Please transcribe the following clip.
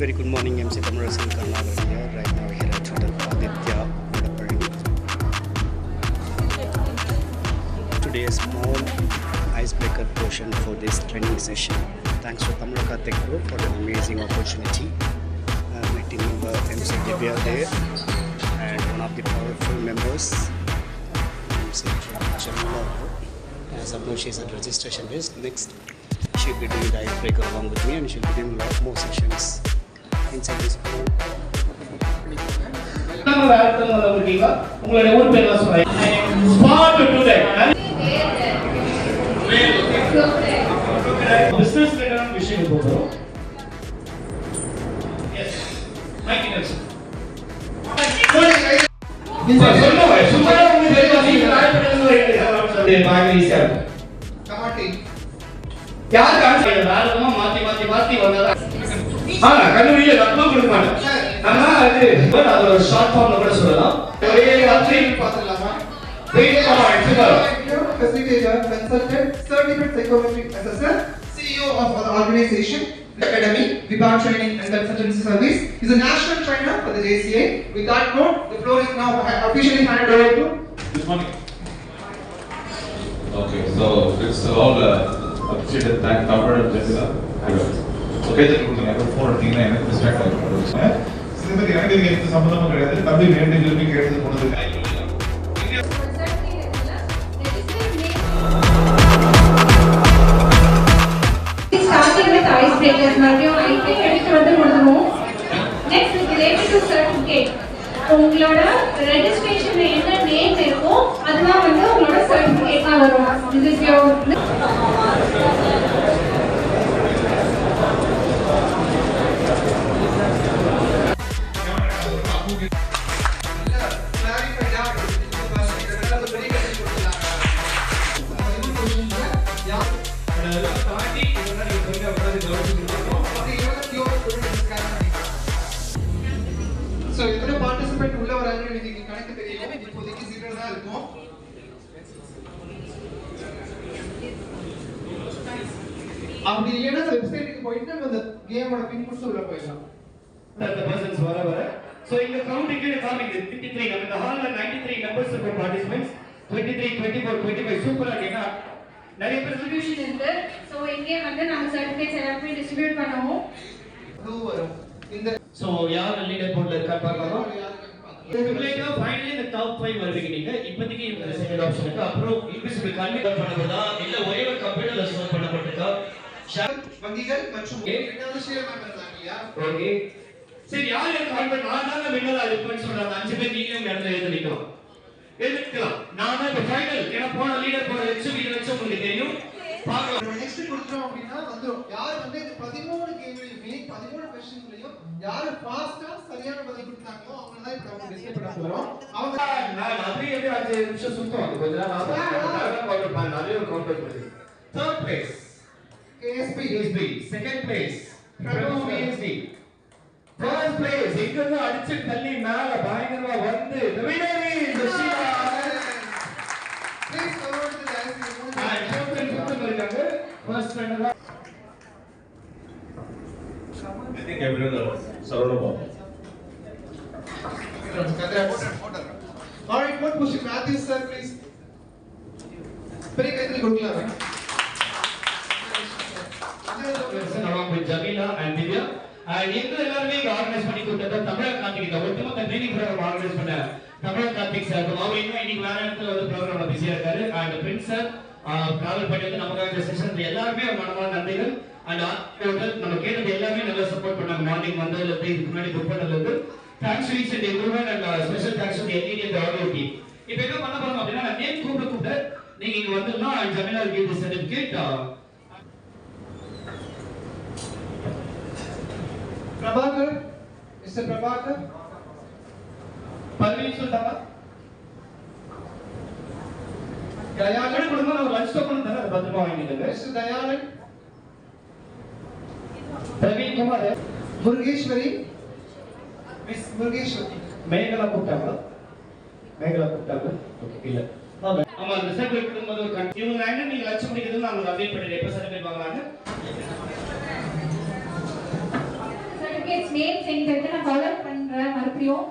Very good morning, MC Thamarasan Karnataka here. Right now here at Hotel Aditya, Vadapalani. Today a small icebreaker portion for this training session. Thanks to Tamilaka Tech Group for an amazing opportunity. My team member MC Divya there and one of the powerful members, MC Jamila. As of now she is at registration list. Next she'll be doing the icebreaker along with me and she'll be doing a lot more sessions inside this pool. Business related விஷயம் போறோம். Yes. Mike Nelson. சொல்லுங்க சும்மா உங்களுக்கு தெரியும் நீங்க பாக்கறீங்க sir. டமாட்டி. யார் காரணம் வேறமா மாத்தி வந்ததா? கண்ணுவில ரத்தம் கொடுக்க மாட்டேன். நம்ம அது ஒரு ஷார்ட் ஃபார்ம்ல கூட சொல்லலாம். ஒரே வார்த்தை பார்த்தலாமா? Please come on, facilitator, consultant, certified psychometric assessor, CEO of the organization, Academy, Vibhav Training and Consultancy Service. He is a national trainer for the JCA. With that note, the floor is now officially handed over to. Good morning. Okay, so it's all appreciated. Thank Tamar and Jessica. Okay, then we can have 4 team and respect. சிலபதி எனக்கு எந்த சம்பந்தமும் கிடையாது. தம்பி வேண்டிய கேள்வி கேட்டது போனது. Starting with icebreakers, மறுபடியும் icebreaker எடுத்து வந்து கொடுத்துருவோம். Next is related to certificate. உங்களோட ரெஜிஸ்ட்ரேஷன்ல என்ன நேம் இருக்கோ அதுதான் வந்து உங்களோட சர்டிபிகேட்டா வரும். This is your So எத்தனை பார்ட்டிசிபென்ட் உள்ள வராங்க நீங்க கணக்கு தெரியும். இப்போதைக்கு 0 தான் இருக்கும். அப்படி இல்லைன்னா வெப்சைட்டுக்கு போயிட்டு அந்த கேமோட பின் கொடுத்து உள்ள போயிடலாம். The persons வர so இந்த கவுண்டிங் கீழ காமிங்க 53 நம்ம இந்த ஹால்ல 93 மெம்பர்ஸ் இருக்க பார்ட்டிசிபென்ட்ஸ் 23 24 25 சூப்பரா கேட்டா நிறைய பேர் டிஸ்ட்ரிபியூஷன் இருக்கு. சோ இங்கே வந்து நம்ம சர்டிபிகேட்ஸ் எல்லாமே டிஸ்ட்ரிபியூட் பண்ணுவோம். ப்ளூ வரும். இந்த சோ யார் லீடர் போர்ட்ல இருக்கா பார்க்கலாம். இதுக்குள்ள ஃபைனலி இந்த டாப் 5 வருவீங்க நீங்க. இப்போதைக்கு இந்த செகண்ட் ஆப்ஷன் இருக்கு. அப்புறம் இன்விசிபிள் கன்வெர்ட் பண்ணறதா இல்ல ஒரே ஒரு கம்ப்யூட்டர்ல ஸ்டோர் பண்ணப்பட்டிருக்கா. வங்கிகள் மற்றும் ஃபினான்ஷியல் மேட்டர்ஸ் இல்லையா? ஓகே. சரி யார் கன்வெர்ட் நான் தான் வின்னரா இருப்பேன்னு சொல்றாங்க. 5 பேர் நீங்களும் இடத்துல எழுதிக்கலாம். எழுதிக்கலாம். நான் தான் இந்த ஃபைனல் ஏனா போன லீடர் போற எக்ஸிபிட் வச்சு உங்களுக்கு தெரியும். பார்க்கலாம். நெக்ஸ்ட் கொடுத்துறோம் அப்படினா வந்துரும். யார் வந்து இந்த 13 கேள்வியுமே 13 क्वेश्चनலயும் யார் ஃபாஸ்டா சரியான பதில் கொடுத்தாங்களோ அவங்க தான் இப்ப நம்ம டிஸ்கஸ் பண்ண போறோம். அவங்க நான் அப்படியே 5 நிமிஷம் சுத்தம் கொஞ்ச நேரம் ஆகும். கவுண்டர் பண்ண நிறைய கவுண்டர் பண்ணுங்க. Third place KSB. Second place PSD. First place எங்க அடிச்சு தள்ளி மேல பயங்கரமா வந்து the winner is Shila. Please come on to the dance. First winner. I think everyone Sarvabhauma. All right, what question Matthew sir please. Very kindly கொடுக்கலாம். along with Jamila and Divya and எங்க எல்லாரும் இங்க organise பண்ணி கொடுத்தது தமிழக கார்த்திக் இந்த ஒட்டுமொத்த training program organise பண்ண தமிழக கார்த்திக் சார் அவர் இன்னைக்கு வேற இடத்துல வந்து ப்ரோகிராம்ல பிஸியா இருக்காரு and பிரின்ஸ் சார் டிராவல் பண்ணி வந்து நமக்காக இந்த செஷன் எல்லாருமே மனமார்ந்த நன்றிகள் and நம்ம கேட்டது எல்லாமே நல்லா சப்போர்ட் பண்ணாங்க மார்னிங் வந்ததுல இருந்து இதுக்கு முன்னாடி புக் பண்ணதுல இருந்து thanks to each and everyone and special thanks to the LED and the audio team. இப்போ என்ன பண்ண போறோம் அப்படினா நான் நேம் கூப்பிட்டு நீங்க இங்க வந்துடலாம் and Jamila will give the certificate. Prabhakar, Mr. Prabhakar, Parveen Sultana, Dayalan கொடுங்க நான் லஞ்ச் டோக்கன் தரேன் அது பத்திரமா வாங்கிடுங்க. Mr. Dayalan, Praveen Kumar, Murgeshwari, Miss Murgeshwari, Mekala கூப்பிட்டாங்களா? ஓகே இல்ல ஆமா அந்த சர்டிபிகேட் கொடுக்கும்போது இவங்க என்ன நீங்க லட்சம் முடிக்கிறது நான் உங்களுக்கு அப்டேட் பண்ணிடுறேன் எப்ப சர்டிபிகேட் வாங்குறாங்க சர்டிபிகேட்ஸ் நேம்ஸ் எங்க இருக்கு நான் கவர் பண்றேன் மறுபடியும்